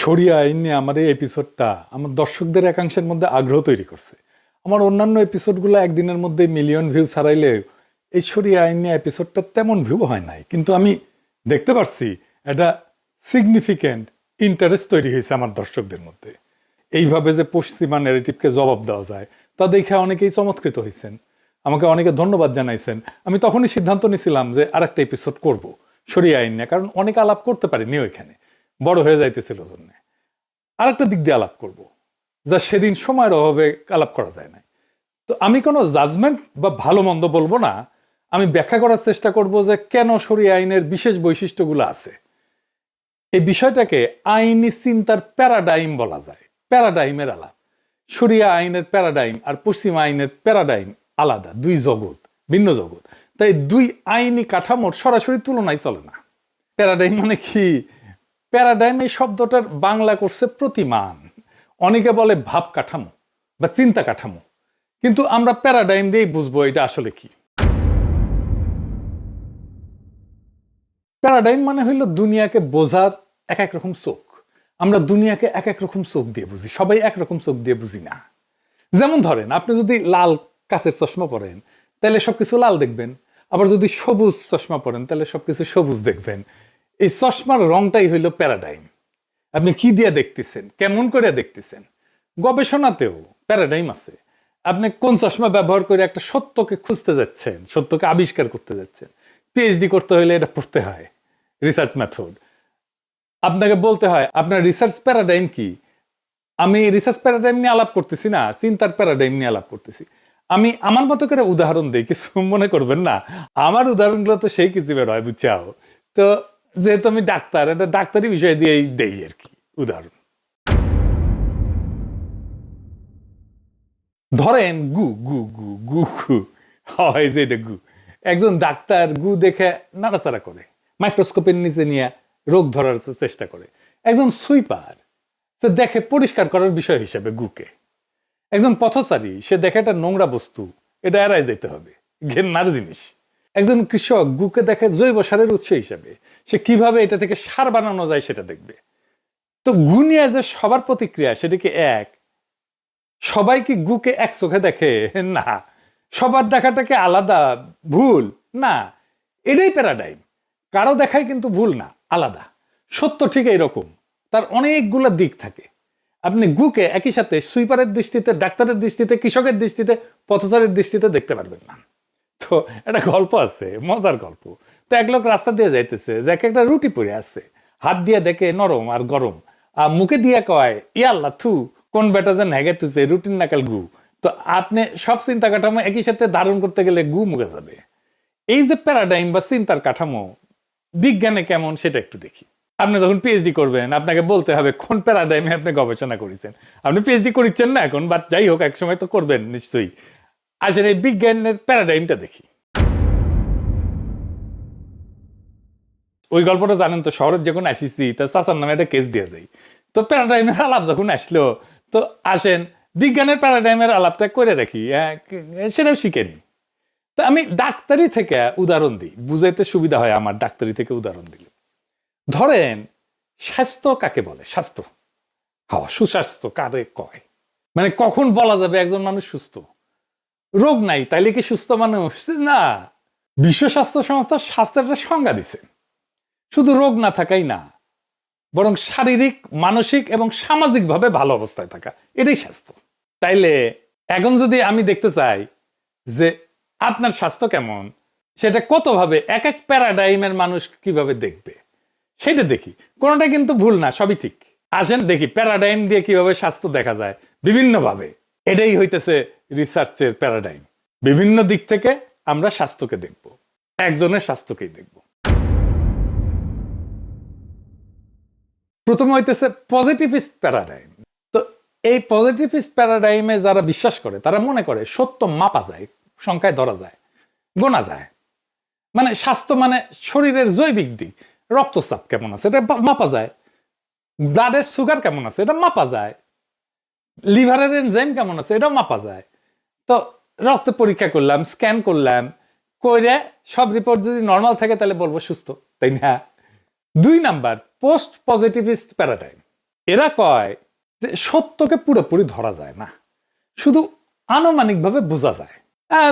শরিয়া আইন নিয়ে আমার এই এপিসোডটা আমার দর্শকদের একাংশের মধ্যে আগ্রহ তৈরি করছে। আমার অন্যান্য এপিসোডগুলো একদিনের মধ্যে মিলিয়ন ভিউ ছাড়াইলে এই শরিয়া আইন নিয়ে এপিসোডটা তেমন ভিউ হয় নাই, কিন্তু আমি দেখতে পারছি একটা সিগনিফিক্যান্ট ইন্টারেস্ট তৈরি হয়েছে আমার দর্শকদের মধ্যে। এইভাবে যে পশ্চিমা ন্যারেটিভকে জবাব দেওয়া যায় তা দেখে অনেকেই চমৎকৃত হয়েছেন, আমাকে অনেকে ধন্যবাদ জানাইছেন। আমি তখনই সিদ্ধান্ত নিয়েছিলাম যে আর একটা এপিসোড করবো শরিয়া আইন নিয়ে, কারণ অনেক আলাপ করতে পারিনি, ওইখানে বড় হয়ে যাইতেছিল জন্য। আর একটা দিক দিয়ে আলাপ করব, যা সেদিন সময়ের অভাবে আলাপ করা যায় না। তো আমি কোনো জাজমেন্ট বা ভালো মন্দ বলবো না, আমি ব্যাখ্যা করার চেষ্টা করব যে কেন শরিয়া আইনের বিশেষ বৈশিষ্ট্যগুলো আছে। এই বিষয়টাকে আইনি চিন্তার প্যারাডাইম বলা যায়, প্যারাডাইমের আলাপ। শরিয়া আইনের প্যারাডাইম আর পশ্চিমা আইনের প্যারাডাইম আলাদা, দুই জগৎ, ভিন্ন জগৎ। তাই দুই আইনি কাঠামোর সরাসরি তুলনায় চলে না। প্যারাডাইম মানে কি? প্যারাডাইম এই শব্দটার বাংলা করছে প্রতিমান, অনেকে বলে ভাব কাঠামো বা চিন্তা কাঠামো, কিন্তু আমরা প্যারাডাইম দিয়েই বুঝবো এটা আসলে কি। প্যারাডাইম মানে হইল দুনিয়াকে বোঝার এক এক রকম চোখ। আমরা দুনিয়াকে এক এক রকম চোখ দিয়ে বুঝি, সবাই একরকম চোখ দিয়ে বুঝি না। যেমন ধরেন, আপনি যদি লাল কাচের চশমা পরেন তাহলে সবকিছু লাল দেখবেন, আবার যদি সবুজ চশমা পরেন তাহলে সবকিছু সবুজ দেখবেন। এই চশমার রংটাই হইল প্যারাডাইম। আপনি কি দিয়ে দেখতেছেন, কেমন করে দেখতেছেন। গবেষণাতেও প্যারাডাইম আছে। আপনি কোন চশমা ব্যবহার করে একটা সত্যকে খুঁজতে যাচ্ছেন, সত্যকে আবিষ্কার করতে যাচ্ছেন। পিএইচডি করতে হলে এটা পড়তে হয়, রিসার্চ মেথড। আপনাকে বলতে হয় আপনার রিসার্চ প্যারাডাইম কি। আমি রিসার্চ প্যারাডাইম নিয়ে আলাপ করতেছি না, চিন্তার প্যারাডাইম নিয়ে আলাপ করতেছি। আমি আমার মতো করে উদাহরণ দিই, কিছু মনে করবেন না। আমার উদাহরণগুলো তো সেই কিছু বের হয়, বুঝছাও তো। যেহেতু আমি ডাক্তার, এটা ডাক্তারি বিষয় দিয়েই দেই আর কি উদাহরণ। ধরেন গু গু গু গু গু হয় যে এটা গু। একজন ডাক্তার গু দেখে নাড়াচাড়া করে, মাইক্রোস্কোপের নিচে নিয়ে রোগ ধরার চেষ্টা করে। একজন সুইপার সে দেখে পরিষ্কার করার বিষয় হিসেবে গুকে। একজন পথচারী সে দেখে একটা নোংরা বস্তু, এটা এড়াই যেতে হবে, ঘেন্নার জিনিস। একজন কৃষক গুকে দেখে জৈব সারের উৎস হিসেবে, সে কিভাবে এটা থেকে সার বানানো যায় সেটা দেখবে। তো গু নিয়ে যে সবার প্রতিক্রিয়া সেটা কি এক? সবাই কি গুকে এক চোখে দেখে? না। সবার দেখাটাকে আলাদা, ভুল না। এটাই প্যারাডাইম। কারো দেখায় কিন্তু ভুল না, আলাদা। সত্য ঠিক এইরকম, তার অনেকগুলো দিক থাকে। আপনি গুকে একই সাথে সুইপারের দৃষ্টিতে, ডাক্তারের দৃষ্টিতে, কৃষকের দৃষ্টিতে, পথচারীর দৃষ্টিতে দেখতে পারবেন না। তো একটা গল্প আছে, মজার গল্প। তো এক লোক রাস্তা দিয়ে যাইতেছে, যে একটা রুটি পড়ে আছে, হাত দিয়ে দেখে নরম আর গরম, আর মুখে দিয়ে কয় ইয়াল্লা থু, কোন বেটা যে নেগে তুছে রুটিন নাকাল গু। তো আপনি সব চিন্তা কাঠামো একই সাথে ধারণ করতে গেলে গু মুখে যাবে। এই যে প্যারাডাইম বা চিন্তার কাঠামো বিজ্ঞানে কেমন সেটা একটু দেখি। আপনি যখন পিএইচডি করবেন আপনাকে বলতে হবে কোন প্যারাডাইমে আপনি গবেষণা করেছেন। আপনি পিএইচডি করছেন না এখন, বাট যাই হোক এক সময় তো করবেন নিশ্চয়ই। আসলে এই বিজ্ঞানের প্যারাডাইমটা দেখি। ওই গল্পটা জানেন তো, শহরের যখন আসিছি তা চাচার নামে একটা কেস দিয়ে যাই। তো প্যারাডাইমের আলাপ যখন আসলো, তো আসেন বিজ্ঞানের প্যারাডাইমের আলাপটা করে রাখি, সেটাও শিখে নি। তো আমি ডাক্তারি থেকে উদাহরণ দিই, বুঝাইতে সুবিধা হয় আমার ডাক্তারি থেকে উদাহরণ দিলে। ধরেন স্বাস্থ্য কাকে বলে? স্বাস্থ্য, হ্যাঁ, সুস্বাস্থ্য কারে কয়? মানে কখন বলা যাবে একজন মানুষ সুস্থ? রোগ নাই তাইলে কি সুস্থ মানুষ? না। বিশ্ব স্বাস্থ্য সংস্থা স্বাস্থ্যের একটা সংজ্ঞা দিছে, শুধু রোগ না থাকাই না, বরং শারীরিক, মানসিক এবং সামাজিক ভাবে ভালো অবস্থায় থাকা, এটাই স্বাস্থ্য। তাইলে এখন যদি আমি দেখতে চাই যে আপনার স্বাস্থ্য কেমন, সেটা কত ভাবে এক এক প্যারাডাইমের মানুষ কিভাবে দেখবে সেটা দেখি। কোনোটা কিন্তু ভুল না, সবই ঠিক। আসেন দেখি প্যারাডাইম দিয়ে কিভাবে স্বাস্থ্য দেখা যায় বিভিন্ন ভাবে। এটাই হইতেছে রিসার্চের প্যারাডাইম। বিভিন্ন দিক থেকে আমরা স্বাস্থ্যকে দেখব, একজনের স্বাস্থ্যকেই দেখব। প্রথমে হইতেছে পজিটিভিস্ট প্যারাডাইম। তো এই পজিটিভিস্ট প্যারাডাইমে যারা বিশ্বাস করে তারা মনে করে সত্য মাপা যায়, সংখ্যায় ধরা যায়, গোনা যায়। মানে স্বাস্থ্য মানে শরীরের জৈবিক দিক, রক্তচাপ কেমন আছে এটা মাপা যায়, ব্লাডের সুগার কেমন আছে এটা মাপা যায়, লিভারের এনজাইম কেমন আছে এটাও মাপা যায়। তো রক্ত পরীক্ষা করলাম, স্ক্যান করলাম, করে সব রিপোর্ট যদি নর্মাল থাকে তাহলে বলবো সুস্থ, তাই না? দুই নাম্বার পোস্ট পজিটিভিস্ট প্যারাডাইম। এরা কয় যে সত্যকে পুরোপুরি ধরা যায় না, শুধু আনুমানিকভাবে বোঝা যায়।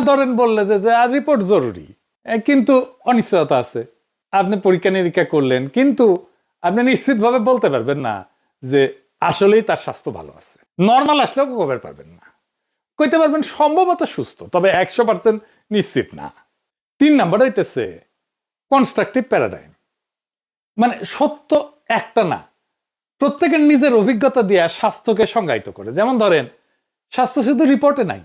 ধরেন বললে যে রিপোর্ট জরুরি, কিন্তু অনিশ্চয়তা আছে। আপনি পরীক্ষা নিরীক্ষা করলেন, কিন্তু আপনি নিশ্চিতভাবে বলতে পারবেন না যে আসলেই তার স্বাস্থ্য ভালো আছে। নর্মাল আসলেও কবে পারবেন না, কইতে পারবেন সম্ভবত সুস্থ, তবে 100% নিশ্চিত না। 3 নাম্বার হইতেছে কনস্ট্রাকটিভ প্যারাডাইম, মানে সত্য একটা না, প্রত্যেকের নিজের অভিজ্ঞতা দিয়ে স্বাস্থ্যকে সংজ্ঞায়িত করে। যেমন ধরেন, স্বাস্থ্য শুধু রিপোর্টে নাই,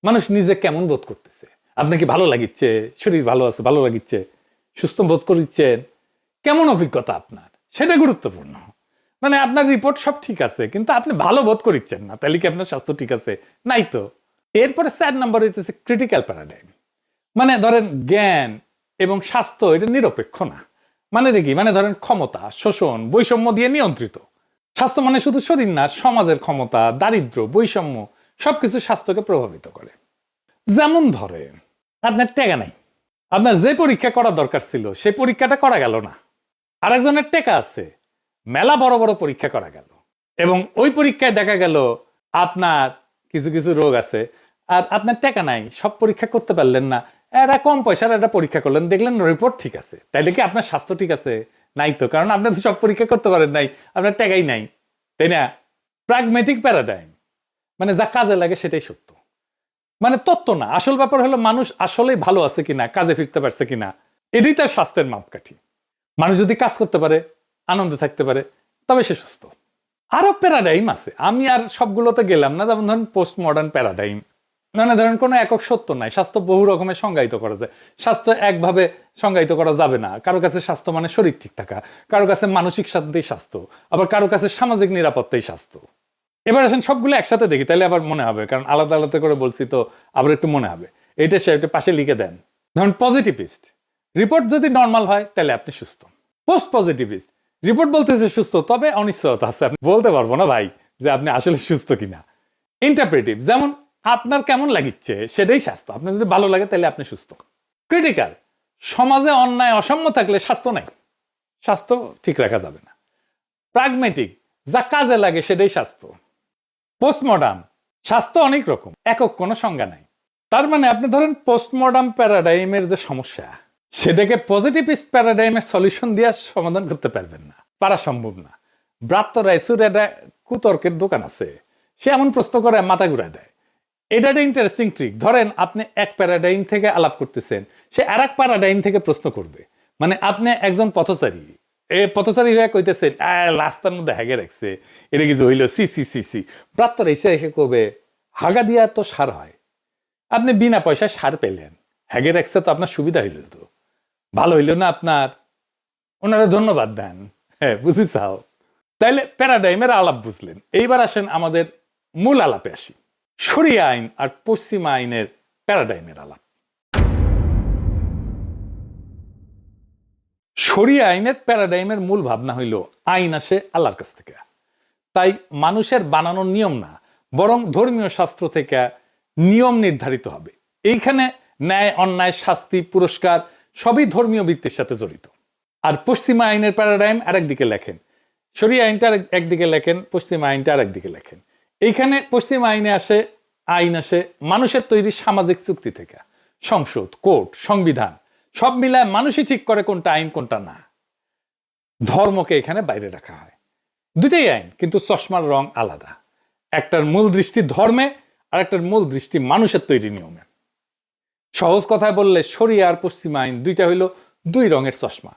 মানুষ নিজে কেমন বোধ করতেছে, আপনার কি ভালো লাগিচ্ছে, শরীর ভালো আছে, ভালো লাগিচ্ছে, সুস্থ বোধ করছেন, কেমন অভিজ্ঞতা আপনার, সেটা গুরুত্বপূর্ণ। মানে আপনার রিপোর্ট সব ঠিক আছে, কিন্তু আপনি ভালো বোধ করছেন না, তাহলে কি আপনার স্বাস্থ্য ঠিক আছে? নাই তো। এরপরে 4 নাম্বার হইতেছে ক্রিটিক্যাল প্যারাডাইম, মানে ধরেন জ্ঞান এবং স্বাস্থ্য এটা নিরপেক্ষ না। মানে কি, মানে ধরেন ক্ষমতা, শোষণ, বৈষম্য দিয়ে নিয়ন্ত্রিত। স্বাস্থ্য মানে শুধু শরীর না, সমাজের ক্ষমতা, দারিদ্র্য, বৈষম্য সবকিছু স্বাস্থ্যকে প্রভাবিত করে। যেমন ধরেন আপনার টাকা নাই, আপনার যে পরীক্ষা করা দরকার ছিল সেই পরীক্ষাটা করা গেল না। আরেকজনের টাকা আছে, মেলা বড় বড় পরীক্ষা করা গেল, এবং ওই পরীক্ষায় দেখা গেল আপনার কিছু কিছু রোগ আছে, আর আপনার টাকা নাই, সব পরীক্ষা করতে পারলেন না। এরা কম পয়সার একটা পরীক্ষা করলেন, দেখলেন রিপোর্ট ঠিক আছে, তাইলে কি আপনার স্বাস্থ্য ঠিক আছে? নাই তো, কারণ আপনি তো সব পরীক্ষা করতে পারেন নাই, আপনার টাকাই নাই, তাই না? প্রাগমেটিক প্যারাডাইম, মানে যা কাজে লাগে সেটাই সত্য, মানে তত্ত্ব না। আসল ব্যাপার হলো মানুষ আসলেই ভালো আছে কিনা, কাজে ফিরতে পারছে কিনা, এটাই তার স্বাস্থ্যের মাপকাঠি। মানুষ যদি কাজ করতে পারে, আনন্দে থাকতে পারে, তবে সে সুস্থ। আরো প্যারাডাইম আছে, আমি আর সবগুলোতে গেলাম না। যেমন ধরেন পোস্ট মডার্ন প্যারাডাইম, মানে ধরেন কোনো একক সত্য নাই, স্বাস্থ্য বহু রকমের সংজ্ঞায়িত করা যায়। স্বাস্থ্য একভাবে সংজ্ঞায়িত করা যাবে না। কারো কাছে স্বাস্থ্য মানে শরীর ঠিক থাকা, কারো কাছে মানসিক শান্তিই স্বাস্থ্য, আবার কারো কাছে সামাজিক নিরাপত্তাই স্বাস্থ্য। এবার আসেন সবগুলো একসাথে দেখি, তাহলে আবার মনে হবে, কারণ আলাদা আলাদা করে বলছি তো আবার একটু মনে হবে। এইটা সে একটা পাশে লিখে দেন। ধরুন পজিটিভিস্ট, রিপোর্ট যদি নর্মাল হয় তাহলে আপনি সুস্থ। পোস্ট পজিটিভিস্ট, রিপোর্ট বলতেছে সুস্থ, তবে অনিশ্চয়তা আছে, আপনি বলতে পারবো না ভাই যে আপনি আসলে সুস্থ কিনা। ইন্টারপ্রেটিভ, যেমন আপনার কেমন লাগিচ্ছে সেটাই স্বাস্থ্য, আপনার যদি ভালো লাগে তাহলে আপনি সুস্থ। ক্রিটিক্যাল, সমাজে অন্যায় অসাম্য থাকলে স্বাস্থ্য নাই, স্বাস্থ্য ঠিক রাখা যাবে না। প্রাগমেটিক, যা কাজে লাগে সেটাই স্বাস্থ্য। পোস্টমডার্ন, স্বাস্থ্য অনেক রকম, একক কোনো সংজ্ঞা নাই। তার মানে আপনি ধরেন পোস্টমডার্ন প্যারাডাইমের যে সমস্যা, সেটাকে পজিটিভিস্ট প্যারাডাইমের সলিউশন দিয়ে সমাধান করতে পারবেন না, পারা সম্ভব না। ব্রাত্য রাইসুর একটা কুতর্কের দোকান আছে, সে এমন প্রশ্ন করে মাথা ঘুরায় দেয়। এটা একটা ইন্টারেস্টিং ট্রিক। ধরেন আপনি এক প্যারাডাইম থেকে আলাপ করতেছেন, সে আর এক প্যারাডাইম থেকে প্রশ্ন করবে। মানে আপনি একজন পথচারী, পথচারী হয়ে কইতেছেন রাস্তার মধ্যে হ্যাগে রাখছে, এটা কিছু হইল, সি সি সি সি। প্রাপ্ত এসে এসে কবে হাগা দিয়া তো সার হয়, আপনি বিনা পয়সায় সার পেলেন, হ্যাগে রাখছে তো আপনার সুবিধা হইল, তো ভালো হইল না আপনার? ওনারা ধন্যবাদ দেন, হ্যাঁ বুঝি চাও। তাইলে প্যারাডাইমের আলাপ বুঝলেন। এইবার আসেন আমাদের মূল আলাপে আসি, শরিয়া আইন আর পশ্চিমা আইনের প্যারাডাইমের আলাপ। শরিয়া আইনের প্যারাডাইমের মূল ভাবনা হইল আইন আসে আল্লাহর কাছ থেকে, তাই মানুষের বানানোর নিয়ম না, বরং ধর্মীয় শাস্ত্র থেকে নিয়ম নির্ধারিত হবে। এইখানে ন্যায়, অন্যায়, শাস্তি, পুরস্কার সবই ধর্মীয় ভিত্তির সাথে জড়িত। আর পশ্চিমা আইনের প্যারাডাইম আরেকদিকে লেখেন, শরিয়া আইনটা একদিকে লেখেন, পশ্চিমা আইনটা আরেকদিকে লেখেন। এইখানে পশ্চিমা আইনে আসে, আইন আসে মানুষের তৈরি সামাজিক চুক্তি থেকে, সংসদ, কোর্ট, সংবিধান সব মিলায় মানুষই ঠিক করে কোনটা আইন কোনটা না। ধর্মকে এখানে বাইরে রাখা হয়। দুটাই আইন, কিন্তু চশমার রং আলাদা। একটার মূল দৃষ্টি ধর্মে, আর একটার মূল দৃষ্টি মানুষের তৈরি নিয়মে। সহজ কথায় বললে শরিয়া আর পশ্চিমা আইন দুইটা হইল দুই রঙের চশমা।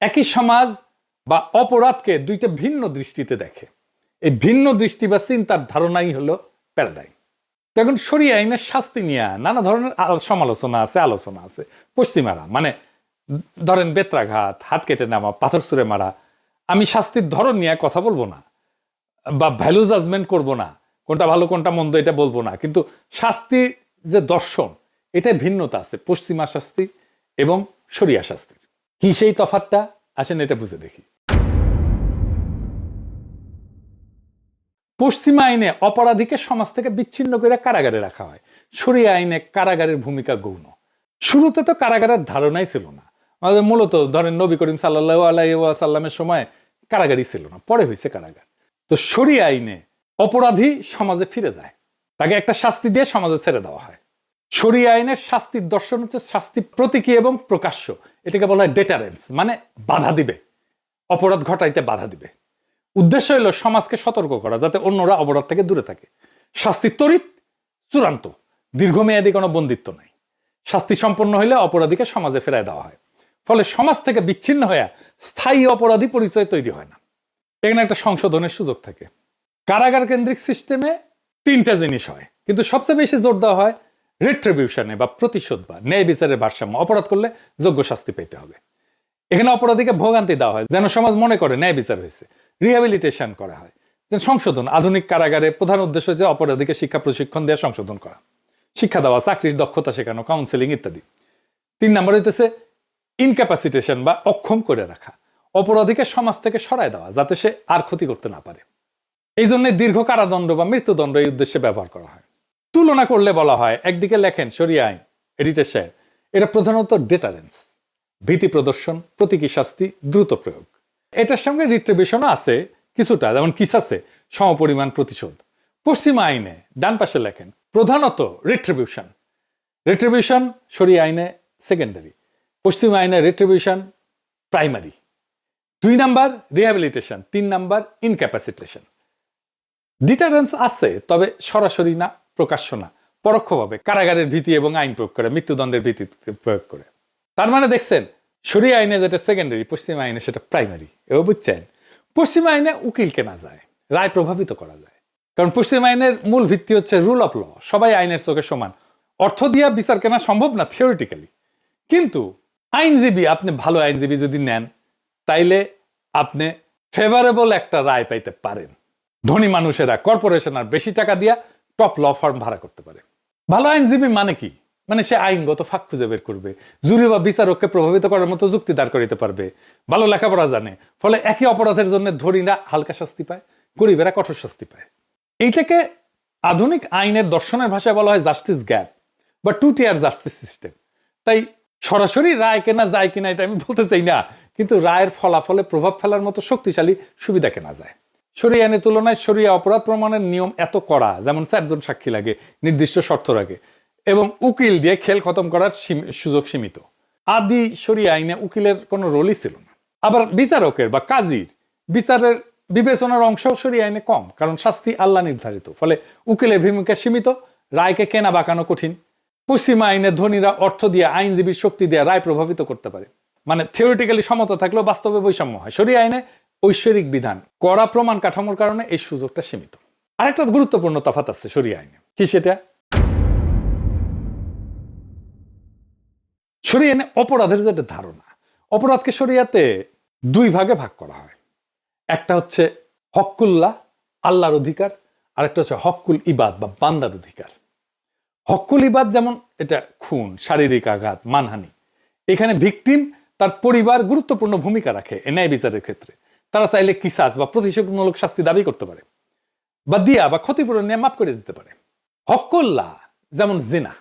একই সমাজ বা অপরাধকে দুইটা ভিন্ন দৃষ্টিতে দেখে। এই ভিন্ন দৃষ্টি বা চিন্তার ধারণাই হলো প্যারাডাইম। এখন শরিয়া আইনের শাস্তি নিয়ে নানা ধরনের সমালোচনা আছে, আলোচনা আছে। পশ্চিমারা মানে ধরেন বেত্রাঘাত, হাত কেটে নেওয়া, পাথর ছুঁড়ে মারা। আমি শাস্তির ধরন নিয়ে কথা বলবো না, বা ভ্যালু জাজমেন্ট করবো না, কোনটা ভালো কোনটা মন্দ এটা বলবো না, কিন্তু শাস্তি যে দর্শন, এটা ভিন্নতা আছে পশ্চিমা শাস্তি এবং শরিয়া শাস্তির। কি সেই তফাৎটা, আসেন এটা বুঝে দেখি। পশ্চিমা আইনে অপরাধীকে সমাজ থেকে বিচ্ছিন্ন করে কারাগারে রাখা হয়, শরিয়া আইনে কারাগারের ভূমিকা গৌণ। শুরুতে তো কারাগারের ধারণাই ছিল না, মূলত ধরেন নবী করিম সাল্লাল্লাহু আলাইহি ওয়াসাল্লামের সময় কারাগারই ছিল না, পরে হয়েছে কারাগার। তো শরিয়া আইনে অপরাধী সমাজে ফিরে যায়, তাকে একটা শাস্তি দিয়ে সমাজে ছেড়ে দেওয়া হয়। শরিয়া আইনের শাস্তির দর্শন হচ্ছে শাস্তি প্রতীকী এবং প্রকাশ্য। এটাকে বলা হয় ডেটারেন্স, মানে বাধা দিবে, অপরাধ ঘটাইতে বাধা দিবে। উদ্দেশ্য হলো সমাজকে সতর্ক করা যাতে অন্যরা অপরাধ থেকে দূরে থাকে। শাস্তি ত্বরিত, চূড়ান্ত, দীর্ঘমেয়াদী কোনো বন্দিত্ব নাই। শাস্তি সম্পন্ন হইলে অপরাধীকে সমাজে ফেরায় দেওয়া হয়। ফলে সমাজ থেকে বিচ্ছিন্ন হয়ে স্থায়ী অপরাধী পরিচয় তৈরি হয় না। এখানে একটা সংশোধনের সুযোগ থাকে। কারাগার কেন্দ্রিক সিস্টেমে তিনটা জিনিস হয়, কিন্তু সবচেয়ে বেশি জোর দেওয়া হয় রিট্রিবিউশনে বা প্রতিশোধ বা ন্যায় বিচারের ভারসাম্য। অপরাধ করলে যোগ্য শাস্তি পেতে হবে। এখানে অপরাধীকে ভোগান্তি দেওয়া হয় যেন সমাজ মনে করে ন্যায় বিচার হয়েছে। রিহ্যাবিলিটেশন করা হয়, সংশোধন। আধুনিক কারাগারে প্রধান উদ্দেশ্য হচ্ছে অপরাধীকে শিক্ষা প্রশিক্ষণ দেওয়া, সংশোধন করা, শিক্ষা দেওয়া, চাকরির দক্ষতা শেখানো, কাউন্সেলিং ইত্যাদি। 3 নম্বর হইতেছে ইনক্যাপাসিটেশন বা অক্ষম করে রাখা, অপরাধীকে সমাজ থেকে সরায় দেওয়া যাতে সে আর ক্ষতি করতে না পারে। এই জন্য দীর্ঘ কারাদণ্ড বা মৃত্যুদণ্ড এই উদ্দেশ্যে ব্যবহার করা হয়। তুলনা করলে বলা হয়, একদিকে লেখেন শরিয়া আইন, এডিটর সাহেব, এটা প্রধানত ডেটারেন্স, ভীতি প্রদর্শন, প্রতীকী শাস্তি, দ্রুত প্রয়োগ। এটার সঙ্গে রিট্রিবিউশনও আছে কিছুটা, যেমন কিসাসে সমপরিমাণ প্রতিশোধ। পশ্চিমা আইনে ডান পাশে লেখেন প্রধানত রিট্রিবিউশন। রিট্রিবিউশন শরিয়া আইনে সেকেন্ডারি, পশ্চিমা আইনে retribution primary. 2 number rehabilitation, 3 number ইনক্যাপাসিটেশন। Deterrence আছে, তবে সরাসরি না, প্রকাশ্য না, পরোক্ষভাবে কারাগারের ভীতি এবং আইন প্রয়োগ করে, মৃত্যুদণ্ডের ভীতি প্রয়োগ করে। তার মানে দেখছেন শরিয়া আইনে যেটা সেকেন্ডারি, পশ্চিমা আইনে সেটা প্রাইমারি। এও বুঝছেন? পশ্চিমা আইনে উকিল কেনা যায়, রায় প্রভাবিত করা যায়। কারণ পশ্চিমা আইনের মূল ভিত্তি হচ্ছে রুল অফ ল, সবাই আইনের চোখে সমান। অর্থ দিয়া বিচার কেনা সম্ভব না থিওরিটিক্যালি, কিন্তু আইনজীবী, আপনি ভালো আইনজীবী যদি নেন তাইলে আপনি ফেভারেবল একটা রায় পাইতে পারেন। ধনী মানুষেরা, কর্পোরেশন আর বেশি টাকা দিয়া টপ ল ফার্ম ভাড়া করতে পারে। ভালো আইনজীবী মানে কি? মানে সে আইনগত ফাঁক খুঁজে বের করবে, জুরি বা বিচারককে প্রভাবিত করার মতো যুক্তি দাঁড় করিতে পারবে, ভালো লেখাপড়া জানে। ফলে একই অপরাধের জন্য ধনীরা হালকা শাস্তি পায়, গরিবেরা কঠোর শাস্তি পায়। এইটাকে আধুনিক আইনের দর্শনের ভাষায় বলা হয় জাস্টিস গ্যাপ বা 2 টিয়ার জাস্টিস সিস্টেম। তাই সরাসরি রায় কেনা যায় কিনা এটা আমি বলতে চাই না, কিন্তু রায়ের ফলাফলে প্রভাব ফেলার মতো শক্তিশালী সুবিধা কেনা যায়। শরিয়া আইনের তুলনায় শরিয়া অপরাধ প্রমাণের নিয়ম এত কড়া, যেমন 4 জন সাক্ষী লাগে, নির্দিষ্ট শর্ত লাগে, এবং উকিল দিয়ে খেল খতম করার সুযোগ সীমিত। আদি শরিয়া আইনে উকিলের কোনো রোলই ছিল না। আবার বিচারকের বা কাজীর বিচারের বিবেচনার অংশ শরিয়া আইনে কম, কারণ শাস্তি আল্লাহ নির্ধারিত। ফলে উকিলের ভূমিকা সীমিত, রায়কে কেনা বাঁকানো কঠিন। পশ্চিমা আইনে ধনীরা অর্থ দিয়ে, আইনজীবীর শক্তি দিয়ে রায় প্রভাবিত করতে পারে। মানে থিওরিটিক্যালি সমতা থাকলেও বাস্তবে বৈষম্য হয়। শরিয়া আইনে ঐশ্বরিক বিধান, কড়া প্রমাণ কাঠামোর কারণে এই সুযোগটা সীমিত। আরেকটা গুরুত্বপূর্ণ তফাৎ আছে শরিয়া আইনে, কি সেটা? শরিয়া আইনে অপরাধের যেটা ধারণা, অপরাধকে শরিয়াতে 2 ভাগে ভাগ করা হয়। একটা হচ্ছে হক্কুল্লাহ, আল্লাহর অধিকার, আর একটা হচ্ছে হক্কুল ইবাদ বা বান্দার অধিকার। হক্কুল ইবাদ যেমন এটা খুন, শারীরিক আঘাত, মানহানি। এখানে ভিকটিম, তার পরিবার গুরুত্বপূর্ণ ভূমিকা রাখে ন্যায় বিচারের ক্ষেত্রে। তারা চাইলে কিসাস বা প্রতিশোধমূলক শাস্তি দাবি করতে পারে, বা দিয়া বা ক্ষতিপূরণ নিয়ে মাফ করে দিতে পারে। হক্কুল্লাহ যেমন জিনা,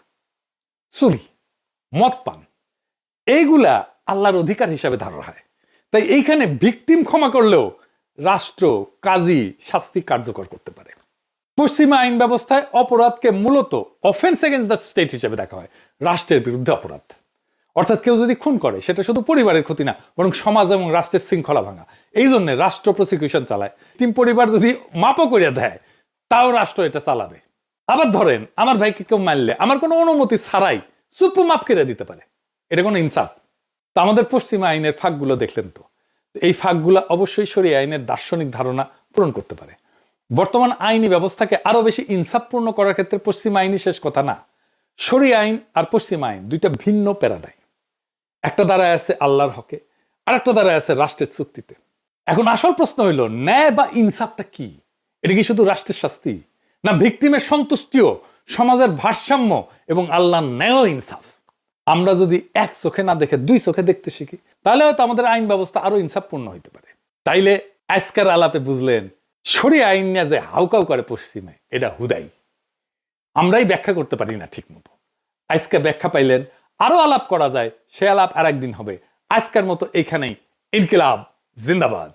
চুরি, মদ পান, এইগুলা আল্লাহর অধিকার হিসাবে ধরা হয়। তাই এইখানে ভিকটিম ক্ষমা করলেও রাষ্ট্র, কাজী শাস্তি কার্যকর করতে পারে। পশ্চিমা আইন ব্যবস্থায় অপরাধকে মূলত অফেন্স এগেইনস্ট দ্য স্টেট হিসেবে দেখা হয়, রাষ্ট্রের বিরুদ্ধে অপরাধ। অর্থাৎ কেউ যদি খুন করে সেটা শুধু পরিবারের ক্ষতি না, বরং সমাজ এবং রাষ্ট্রের শৃঙ্খলা ভাঙা। এই জন্য রাষ্ট্র প্রসিকিউশন চালায়। টিম পরিবার যদি মাপও করে দেয় তাও রাষ্ট্র এটা চালাবে। আবার ধরেন আমার ভাইকে কেউ মারলে আমার কোনো অনুমতি ছাড়াই চুপ মাপ করে দিতে পারে, এটা কোনো ইনসাফ? তো আমাদের পশ্চিমা আইনের ফাঁকগুলো দেখলেন তো, এই ফাঁকগুলো অবশ্যই শরিয়া আইনের দার্শনিক ধারণা পূরণ করতে পারে। বর্তমান আইনি ব্যবস্থাকে আরো বেশি ইনসাফপূর্ণ করার ক্ষেত্রে পশ্চিমা আইনই শেষ কথা না। শরিয়া আইন আর পশ্চিমা আইন 2টা ভিন্ন প্যারাডাইম। একটা দাঁড়ায় আছে আল্লাহর হকে, আর একটা দাঁড়ায় আছে রাষ্ট্রের চুক্তিতে। এখন আসল প্রশ্ন হইল, ন্যায় বা ইনসাফটা কি? এটা কি শুধু রাষ্ট্রের শাস্তি, না ভিকটিমের সন্তুষ্টিও, সমাজের ভারসাম্য এবং আল্লাহর ন্যায় ইনসাফ? আমরা যদি এক চোখে না দেখে 2 চোখে দেখতে শিখি, তাহলে হয়তো আমাদের আইন ব্যবস্থা আরো ইনসাফপূর্ণ হইতে পারে। তাইলে আজকের আলাপে বুঝলেন শরিয়া আইন নিয়ে যে হাউকাউ করে পশ্চিমে, এটা হুদাই, আমরাই ব্যাখ্যা করতে পারি না ঠিক মতো। আজকে ব্যাখ্যা পাইলেন, আরো আলাপ করা যায়, সে আলাপ আর একদিন হবে। আজকের মতো এইখানেই। ইনকিলাব জিন্দাবাদ।